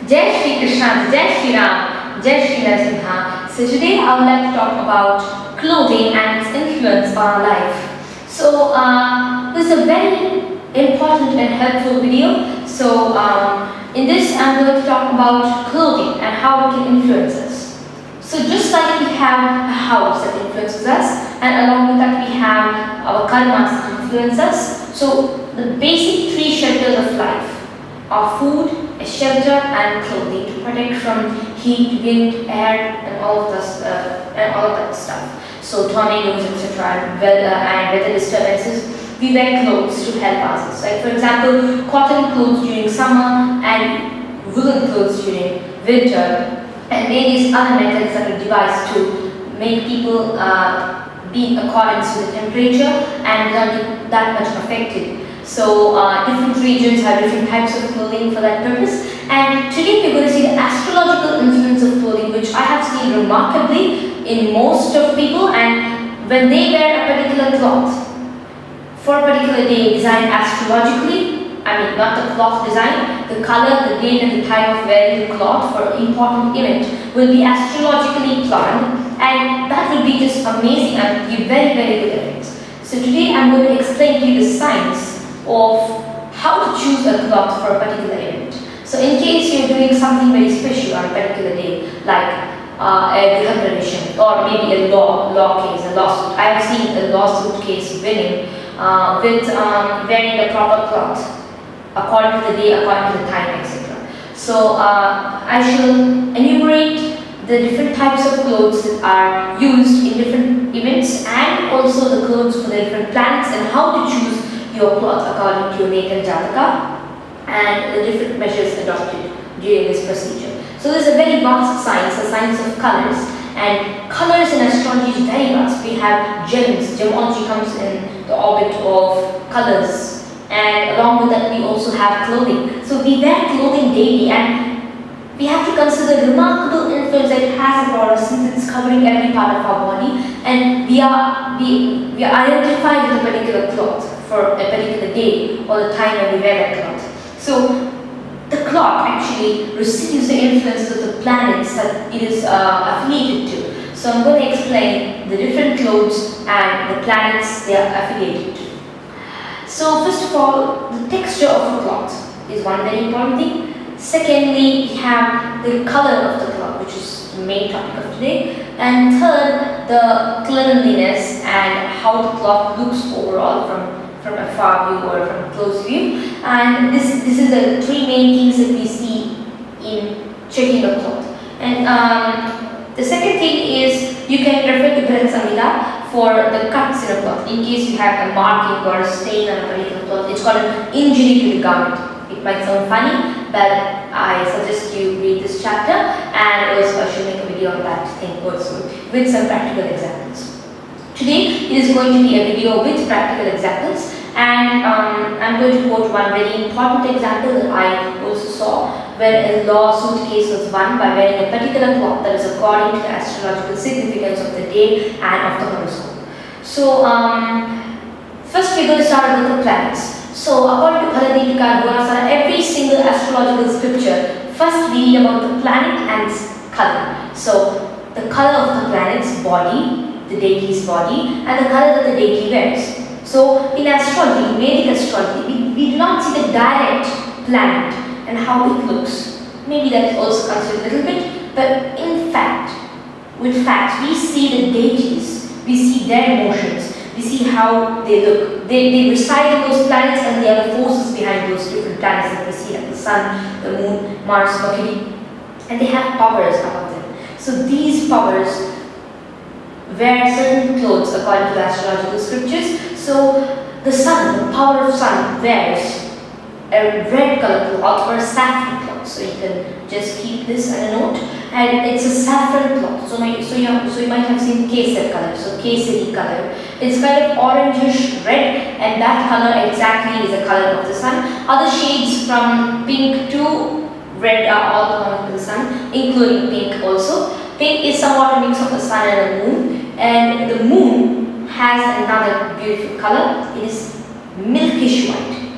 Jai Shri Krishna, Jai Shri Ram, Jai Shri Narasimha. So today I would like to talk about clothing and its influence on our life. So this is a very important and helpful video. So in this I'm going to talk about clothing and how it can influence us. So just like we have a house that influences us, and along with that we have our karmas that influence us. So the basic three shelters of life are food, a shelter and clothing to protect from heat, wind, air and all of that stuff. So tornadoes, etc. and weather disturbances, we wear clothes to help us. Like for example, cotton clothes during summer and woolen clothes during winter, and various other methods that are devised to make people be in accordance with the temperature and not be that much affected. So different regions have different types of clothing for that purpose. And today we're going to see the astrological influence of clothing, which I have seen remarkably in most of people. And when they wear a particular cloth for a particular day designed astrologically, I mean not the cloth design, the color, the date and the time of wearing the cloth for an important event will be astrologically planned, and that will be just amazing and be very, very good at it. So today I'm going to explain to you the science of how to choose a cloth for a particular event. So in case you're doing something very special on a particular day, like a graduation or maybe a law case, a lawsuit. I have seen a lawsuit case winning with wearing a proper cloth according to the day, according to the time, etc. So I shall enumerate the different types of clothes that are used in different events, and also the clothes for the different planets, and how to choose your cloth according to your natal jataka, and the different measures adopted during this procedure. So this is a very vast science, the science of colors, and colors in astrology is very vast. We have gems, gemology comes in the orbit of colors, and along with that we also have clothing. So we wear clothing daily, and we have to consider the remarkable influence that it has upon us, since it's covering every part of our body, and we are identified with a particular cloth for a particular day or the time when we wear that cloth. So the cloth actually receives the influences of the planets that it is affiliated to. So I'm going to explain the different clothes and the planets they are affiliated to. So first of all, the texture of a cloth is one very important thing. Secondly, we have the color of the cloth, which is the main topic of today. And third, the cleanliness and how the cloth looks overall from a far view or from a close view. And this is the three main things that we see in checking a cloth. And the second thing is you can refer to Grah Samhita for the cuts in a cloth. In case you have a marking or a stain on a particular cloth, it's called an injury to the garment. It might sound funny, but I suggest you read this chapter, and also I should make a video on that thing also with some practical examples. Today it is going to be a video with practical examples, and I'm going to quote one very important example that I also saw, where a lawsuit case was won by wearing a particular cloth that is according to the astrological significance of the day and of the horoscope. So first we're going to start with the planets. So according to Bharadipika, Dhanasana, every single astrological scripture, first we read about the planet and its color. So the color of the planet's body, the deity's body, and the color that the deity wears. So in astrology, in Vedic astrology, we do not see the direct planet and how it looks. Maybe that is also considered a little bit, but in fact, with facts, we see the deities, we see their motions, we see how they look. They reside in those planets, and they are the forces behind those different planets that we see, like the sun, the moon, Mars, Mercury, and they have powers above them. So these powers wear certain clothes according to the astrological scriptures. So the sun, the power of sun, wears a red color cloth or a saffron cloth. So you can just keep this as a note, and it's a saffron cloth. So you might have seen kesar color, so kesari color. It's kind of orangish red, and that color exactly is the color of the sun. Other shades from pink to red are all coming to the sun, including pink also. Pink is somewhat a mix of the sun and the moon, and the moon has another beautiful color. It is milkish white.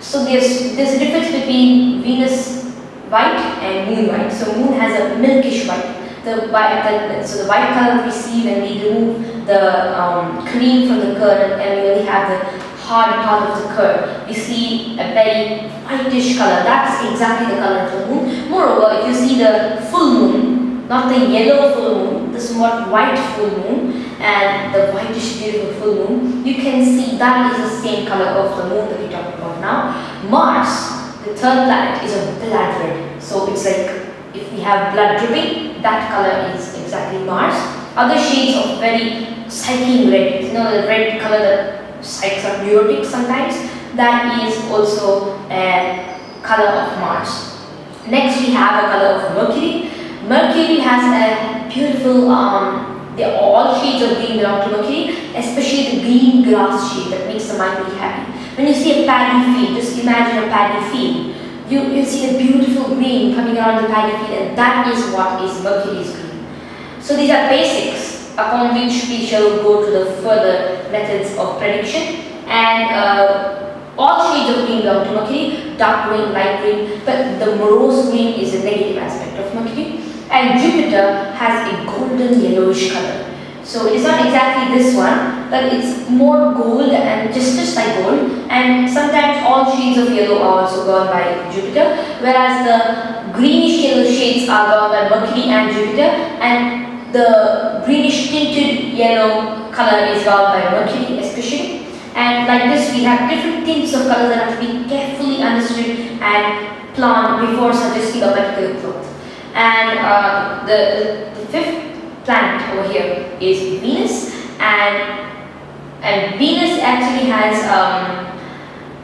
So there's a difference between white and moon white. So moon has a milkish white. So the white color we see when we remove the cream from the curd and we only have the hard part of the curd, we see a very whitish color. That's exactly the color of the moon. Moreover, if you see the full moon, not the yellow full moon, the somewhat white full moon and the whitish beautiful full moon, you can see that is the same color of the moon that we talked about now. Mars, the third planet, is a blood red. So it's like if we have blood dripping, that color is exactly Mars. Other shades of very striking red, you know, the red color that strikes up neurotic sometimes, that is also a color of Mars. Next we have a color of Mercury. Mercury has a beautiful, all shades of green belong to Mercury, especially the green grass shade that makes the mind really happy. When you see a paddy field, just imagine a paddy field. You see the beautiful green coming around the paddy field, and that is what is Mercury's green. So these are basics upon which we shall go to the further methods of prediction. And all shades of green belong to Mercury, dark green, light green, but the morose green is a negative aspect of Mercury. And Jupiter has a golden yellowish color. So it is not exactly this one, but it's more gold and just like gold. And sometimes all shades of yellow are also gone by Jupiter, whereas the greenish yellow shades are gone by Mercury and Jupiter, and the greenish tinted yellow color is gone by Mercury especially. And like this, we have different tints of color that have to be carefully understood and planned before suggesting a particular cloth. And the fifth planet over here is Venus, and Venus actually has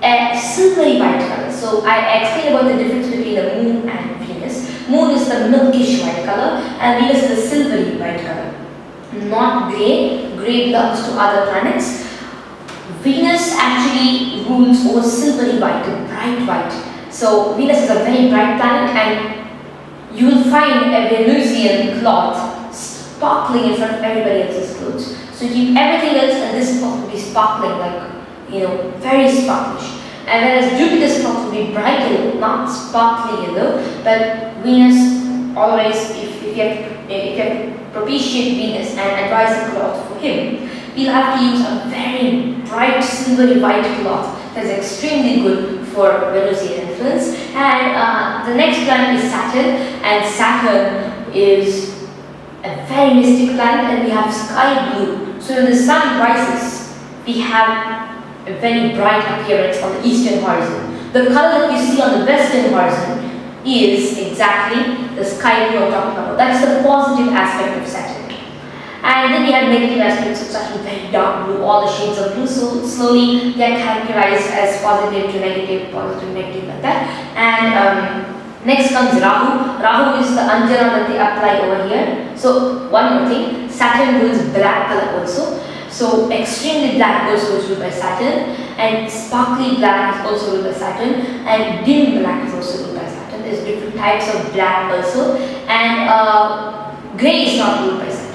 a silvery white color. So I explained about the difference between the moon and Venus. Moon is the milkish white color and Venus is the silvery white color. Not grey. Grey belongs to other planets. Venus actually rules over silvery white, bright white. So Venus is a very bright planet, and you will find a Venusian cloth sparkling in front of everybody else's clothes. So keep everything else and this cloth will be sparkling, like, you know, very sparklish. And whereas Jupiter's cloth will be bright yellow, not sparkly yellow, but Venus always, if you have to propitiate Venus and advise the cloth for him, we'll have to use a very bright silvery white cloth that's extremely good for Venusian influence. And the next planet is Saturn, and Saturn is a very mystic planet, and we have sky blue. So when the sun rises, we have a very bright appearance on the eastern horizon. The color that you see on the western horizon is exactly the sky blue I'm talking about. That's the positive aspect of Saturn. And then we have negative aspects of Saturn, very dark blue, all the shades of blue. So slowly they are characterized as positive to negative, like that. And next comes Rahu. Rahu is the anjana that they apply over here. So one more thing, Saturn rules black color also. So extremely black also is ruled by Saturn, and sparkly black is also ruled by Saturn, and dim black is also ruled by Saturn. There's different types of black also, and grey is not ruled by Saturn.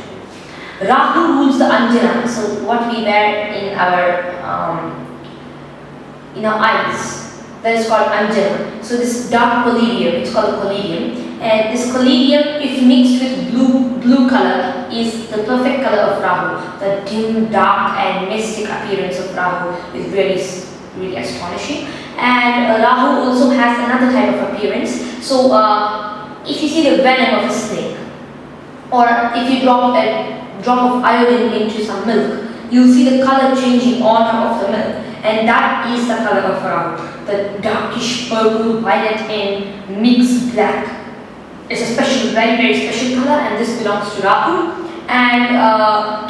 Rahu rules the anjana, so what we wear in our eyes, that is called anjana. So this dark collodium, it's called collodium, and this collodium, if mixed with blue color, is the perfect color of Rahu. The dim, dark and mystic appearance of Rahu is really astonishing. And Rahu also has another type of appearance. So if you see the venom of a snake, or if you drop a drop of iodine into some milk, you'll see the color changing on top of the milk, and that is the color of Rahu. The darkish purple, violet and mixed black. It's a special, very special color, and this belongs to Rahu. And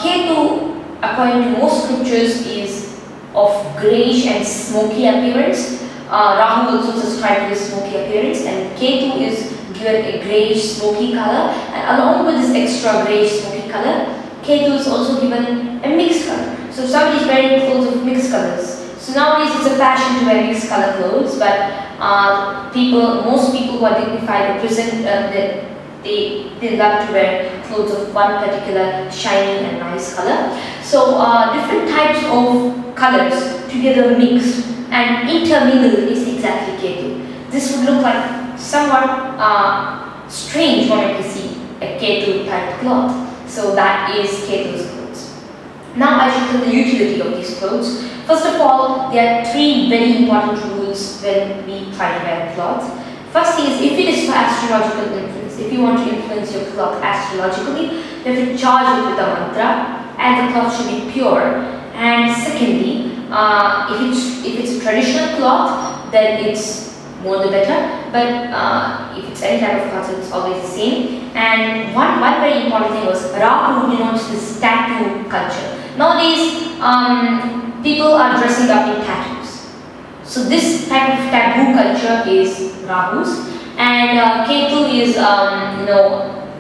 Ketu, according to most scriptures, is of greyish and smoky appearance. Rahu also subscribes to this smoky appearance, and Ketu is given a greyish smoky color, and along with this extra greyish smoky color, Ketu is also given a mixed color. So somebody is wearing clothes of mixed colors. So nowadays it's a fashion to wear mixed color clothes, but most people who are dignified they love to wear clothes of one particular shiny and nice color. So different types of colors together mixed and intermingled is exactly Ketu. This would look like somewhat strange when you see a Ketu type cloth. So that is Ketu's clothes. Now I should tell the utility of these clothes. First of all, there are three very important rules when we try to wear cloth. First is, if it is for astrological influence, if you want to influence your cloth astrologically, you have to charge it with a mantra, and the cloth should be pure. And secondly, if it's a traditional cloth, then it's more the better. But if it's any type of cloth, it's always the same. And one very important thing was Rahu denotes this tattoo culture. Nowadays, people are dressing up in tattoos. So this type of tattoo culture is Rahu's, and Ketu is a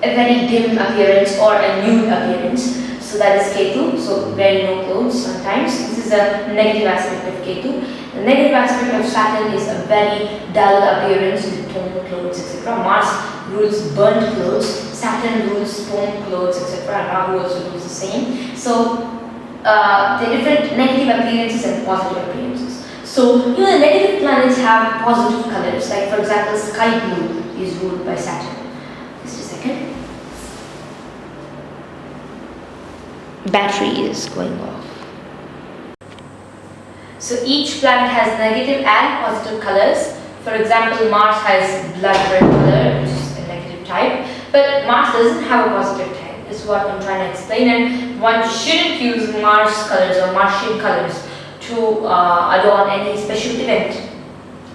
very dim appearance or a nude appearance. So that is Ketu. So wearing no clothes sometimes. This is a negative aspect of Ketu. The negative aspect of Saturn is a very dull appearance with toned clothes, etc. Mars rules burnt clothes. Saturn rules toned clothes, etc. Rahu also rules the same. So there are different negative appearances and positive appearances. So the negative planets have positive colors. Like for example, sky blue is ruled by Saturn. Just a second. Battery is going off. So each planet has negative and positive colors. For example, Mars has blood red color, which is a negative type, but Mars doesn't have a positive type. This is what I'm trying to explain, and one shouldn't use Mars colors or Martian colors to adorn any special event.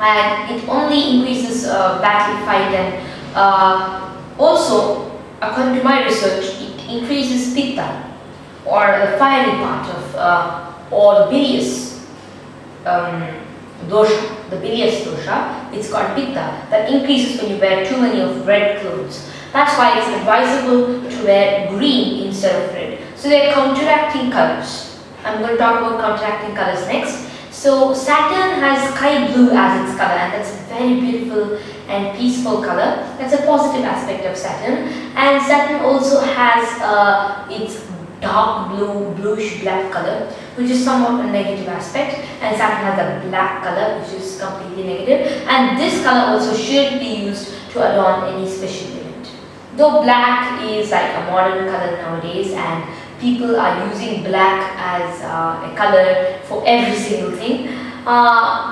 And it only increases battle fight, and also, according to my research, it increases Pitta, or the fiery part of or bilious dosha, the bilious dosha. It's called Pitta, that increases when you wear too many of red clothes. That's why it's advisable to wear green instead of red. So they are counteracting colors. I'm going to talk about counteracting colors next. So Saturn has sky blue as its color, and that's a very beautiful and peaceful color. That's a positive aspect of Saturn. And Saturn also has its dark blue, bluish black color, which is somewhat a negative aspect, and Saturn has a black color, which is completely negative. And this color also should be used to adorn any special event. Though black is like a modern color nowadays, and people are using black as a color for every single thing.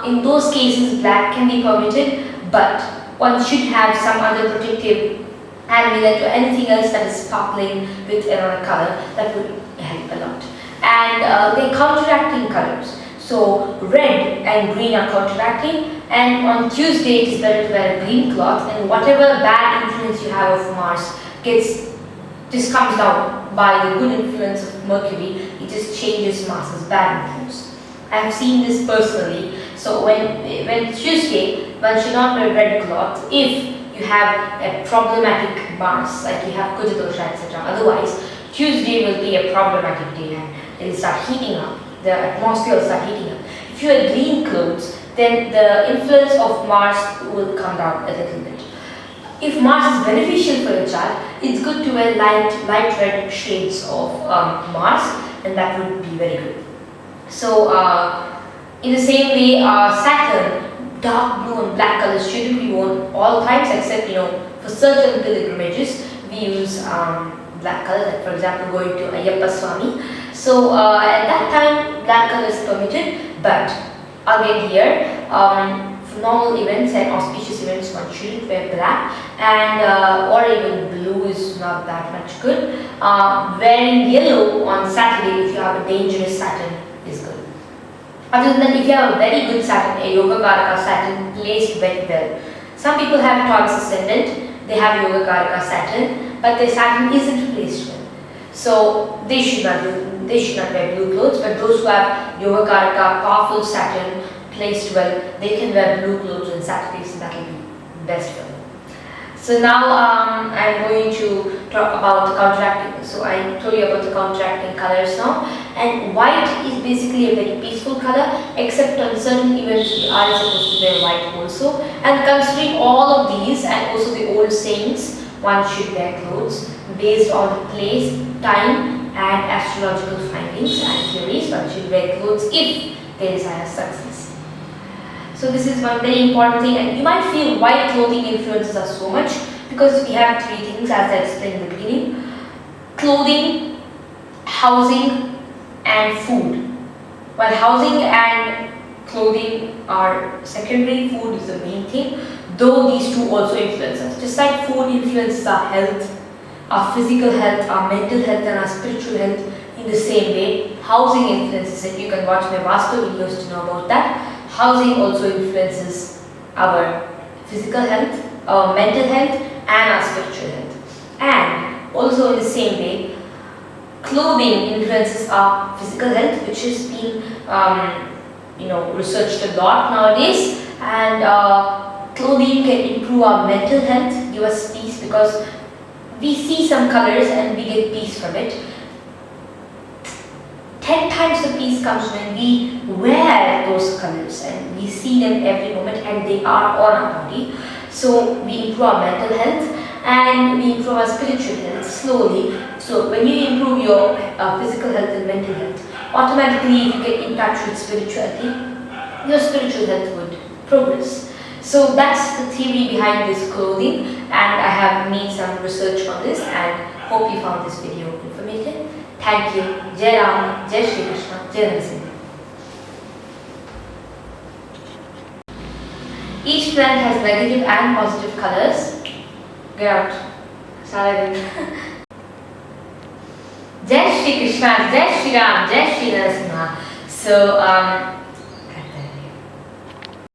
In those cases, black can be permitted, but one should have some other protective amulet or anything else that is sparkling with another color that would help a lot. And they're counteracting colors. So red and green are counteracting, and on Tuesday it is better to wear a green cloth, and whatever bad influence you have of Mars just comes down by the good influence of Mercury. It just changes Mars's bad influence. I have seen this personally. So when Tuesday, one should not wear red cloth if you have a problematic Mars, like you have Kuja dosha, etc. Otherwise, Tuesday will be a problematic day, and it will start heating up. The atmosphere will start heating up. If you wear green clothes, then the influence of Mars will come down a little bit. If Mars is beneficial for your chart, it's good to wear light red shades of Mars, and that would be very good. So, in the same way, Saturn, dark blue and black colors shouldn't be worn all times, except for certain pilgrimages we use black color, like for example going to Ayyappa Swami. So at that time black color is permitted, but again here for normal events and auspicious events one shouldn't wear black, and or even blue is not that much good. Wearing yellow on Saturday if you have a dangerous Saturn is good. Other than that, if you have a very good Saturn, a Yoga Karaka Saturn placed very well. Some people have Taurus ascendant, they have Yoga Karaka Saturn, but their Saturn isn't placed well. So they should not wear blue clothes, but those who have Yoga Karaka, powerful Saturn placed well, they can wear blue clothes on Saturdays, and that will be best for them. So now I'm going to talk about the counteracting. So I told you about the counteracting colors now, and white is basically a very peaceful color, except on certain events we are supposed to wear white also. And considering all of these and also the old sayings, one should wear clothes based on the place, time and astrological findings and theories. One should wear clothes if they desire success. So this is one very important thing, and you might feel why clothing influences us so much, because we have three things as I explained in the beginning: clothing, housing, and food. While housing and clothing are secondary, food is the main thing, though these two also influence us. Just like food influences our health, our physical health, our mental health, and our spiritual health, in the same way, housing influences it. You can watch my Vastu videos to know about that. Housing also influences our physical health, our mental health, and our spiritual health. And also in the same way, clothing influences our physical health, which is being researched a lot nowadays. And clothing can improve our mental health, give us peace, because we see some colors and we get peace from it. 10 times the peace comes when we wear those colors and we see them every moment and they are on our body. So we improve our mental health and we improve our spiritual health slowly. So when you improve your physical health and mental health, automatically if you get in touch with spirituality, your spiritual health would progress. So that's the theory behind this clothing, and I have made some research on this and hope you found this video informative. Thank you. Jai Ram, Jai Shri Krishna, Jai Narasimha. Each plant has negative and positive colors. Get out. Start again. Jai Shri Krishna, Jai Shri Ram, Jai Shri Narasimha. So,